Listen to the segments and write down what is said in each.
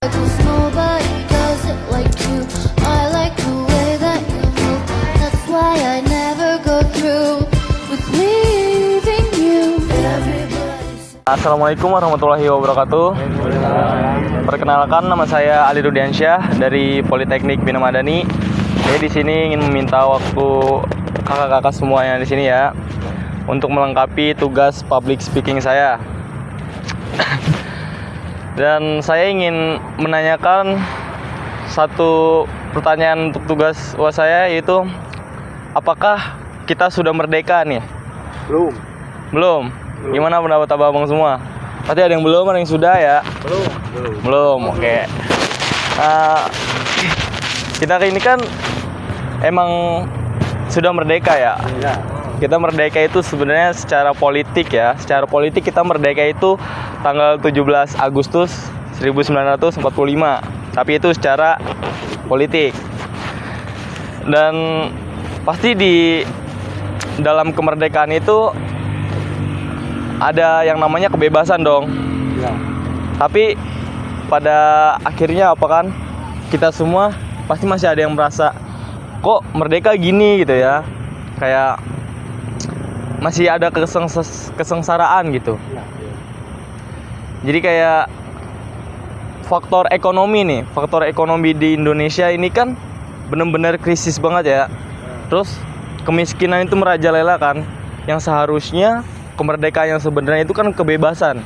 'Cause nobody does it like you. I like the way that you move. That's why I never go through with leaving you. Everybody. Assalamualaikum warahmatullahi wabarakatuh. Perkenalkan, nama saya Ali Rudiansyah dari Politeknik Bina Madani. Saya di sini ingin meminta waktu kakak-kakak semua yang di sini ya untuk melengkapi tugas public speaking saya. Dan saya ingin menanyakan satu pertanyaan untuk tugas UAS saya, yaitu apakah kita sudah merdeka nih? Belum. Gimana pendapat abang semua? Pasti ada yang belum, ada yang sudah ya? Belum. Oke. Kita ini kan emang sudah merdeka ya? Kita merdeka itu sebenarnya secara politik ya. Secara politik kita merdeka itu tanggal 17 Agustus 1945. Tapi itu secara politik. Dan pasti di dalam kemerdekaan itu ada yang namanya kebebasan dong. Tapi pada akhirnya apa kan? Kita semua pasti masih ada yang merasa kok merdeka gini gitu ya. Kayak masih ada kesengsaraan gitu. Jadi kayak faktor ekonomi nih, faktor ekonomi di Indonesia ini kan benar-benar krisis banget ya. Terus kemiskinan itu merajalela kan, yang seharusnya kemerdekaan yang sebenarnya itu kan kebebasan.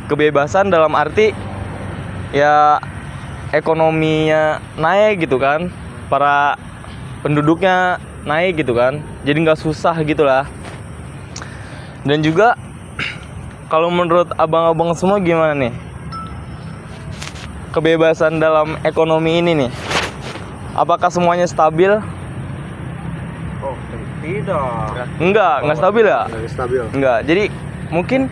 Kebebasan dalam arti ya ekonominya naik gitu kan, para penduduknya naik gitu kan, jadi nggak susah gitulah. Dan juga kalau menurut abang-abang semua gimana nih kebebasan dalam ekonomi ini nih, apakah semuanya stabil? Oh, tidak. Enggak stabil ya? Enggak. Jadi mungkin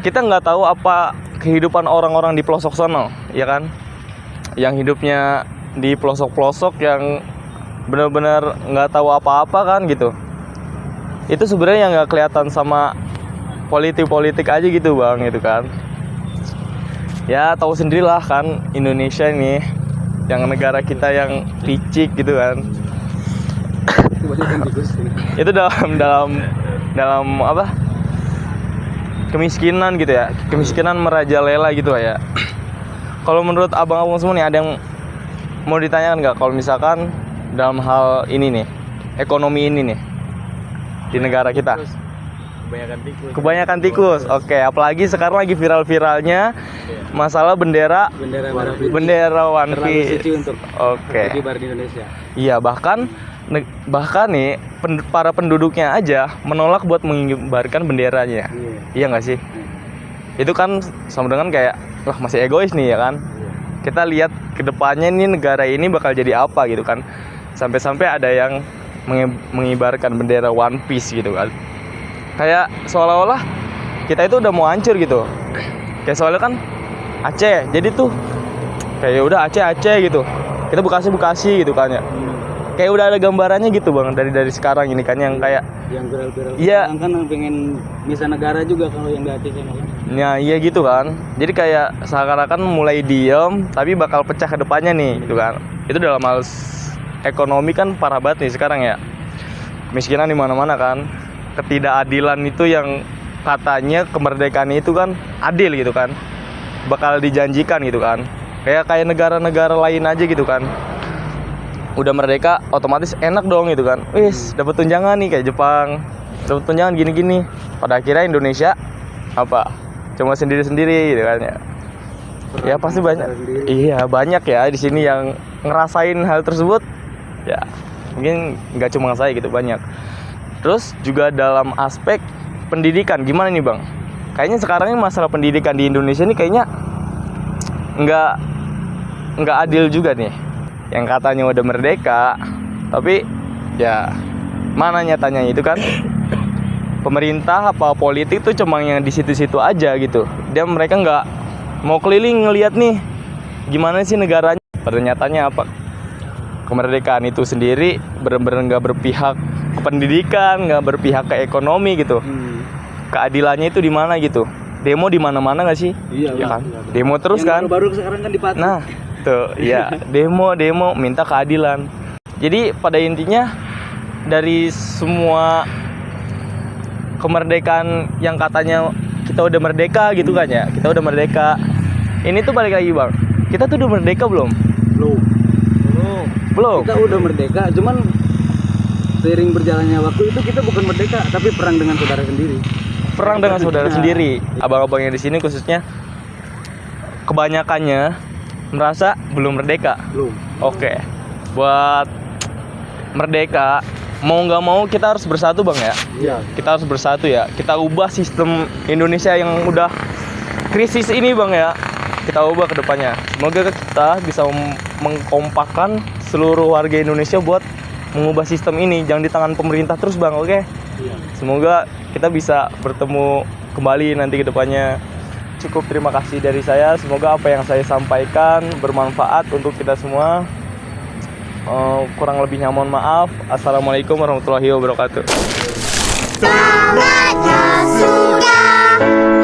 kita nggak tahu apa kehidupan orang-orang di pelosok sana, ya kan? Yang hidupnya di pelosok-pelosok yang benar-benar nggak tahu apa-apa kan gitu. Itu sebenarnya yang nggak kelihatan sama politik aja gitu bang, gitu kan. Ya tahu sendirilah kan Indonesia ini, yang negara kita yang licik gitu kan. Itu dalam apa? Kemiskinan gitu ya, kemiskinan merajalela gitu ya. Kalau menurut abang-abang semua nih, ada yang mau ditanyakan nggak kalau misalkan dalam hal ini nih, ekonomi ini nih di negara kita? Kebanyakan tikus. Oke, apalagi sekarang lagi viral-viralnya masalah bendera One Piece. Oke. Kibar di Indonesia. Iya, bahkan nih para penduduknya aja menolak buat mengibarkan benderanya. Iya nggak sih? Itu kan sama dengan kayak wah masih egois nih ya kan. Kita lihat ke depannya nih negara ini bakal jadi apa gitu kan. Sampai-sampai ada yang mengibarkan bendera One Piece gitu kan. Kayak seolah-olah kita itu udah mau hancur gitu. Kayak soalnya kan Aceh, jadi tuh kayak udah Aceh gitu. Kita Bekasi gitu kan ya. Kayak udah ada gambarannya gitu bang dari sekarang ini kan yang kayak yang viral-viral. Iya. Kan pengen bisa negara juga kalau yang di Aceh kan. Ya iya gitu kan. Jadi kayak seakan-akan mulai diem tapi bakal pecah ke depannya nih gitu kan. Itu dalam hal ekonomi kan parah banget nih sekarang ya. Kemiskinan di mana-mana kan. Ketidakadilan itu yang katanya kemerdekaan itu kan adil gitu kan. Bakal dijanjikan gitu kan. Kayak negara-negara lain aja gitu kan. Udah merdeka otomatis enak dong gitu kan. Wis, dapat tunjangan nih kayak Jepang. Dapat tunjangan gini-gini. Pada akhirnya Indonesia apa? Cuma sendiri-sendiri gitu kan ya. Ya pasti banyak. Iya, banyak ya di sini yang ngerasain hal tersebut. Ya, mungkin nggak cuma saya gitu, banyak. Terus juga dalam aspek pendidikan gimana nih bang? Kayaknya sekarang ini masalah pendidikan di Indonesia ini kayaknya nggak adil juga nih. Yang katanya udah merdeka, tapi ya mana nyatanya itu kan pemerintah apa politik tuh cuma yang di situ-situ aja gitu. Dan mereka nggak mau keliling ngelihat nih gimana sih negaranya. Pada nyatanya apa? Kemerdekaan itu sendiri benar-benar nggak berpihak ke pendidikan, nggak berpihak ke ekonomi gitu. Keadilannya itu di mana gitu? demo di mana-mana nggak sih? Iya, Ya kan? iya. Demo terus Yang kan? baru sekarang kan di Pati. Nah, tuh, ya, demo minta keadilan. Jadi pada intinya dari semua kemerdekaan yang katanya kita udah merdeka gitu kan ya, kita udah merdeka. Ini tuh balik lagi bang, kita tuh udah merdeka belum? Belum. Kita udah merdeka, cuman seiring berjalannya waktu itu kita bukan merdeka, tapi perang dengan saudara sendiri. Perang dengan saudara sendiri. Abang-abang yang di sini khususnya kebanyakannya merasa belum merdeka. Belum. Oke, buat merdeka mau nggak mau kita harus bersatu bang ya. Iya. Kita harus bersatu ya. Kita ubah sistem Indonesia yang udah krisis ini bang ya. Kita ubah ke depannya. Semoga kita bisa mengkompakkan seluruh warga Indonesia buat mengubah sistem ini. Jangan di tangan pemerintah terus bang, oke? Iya. Semoga kita bisa bertemu kembali nanti ke depannya. Cukup terima kasih dari saya. Semoga apa yang saya sampaikan bermanfaat untuk kita semua. Kurang lebihnya mohon maaf. Assalamualaikum warahmatullahi wabarakatuh. Saatnya sudah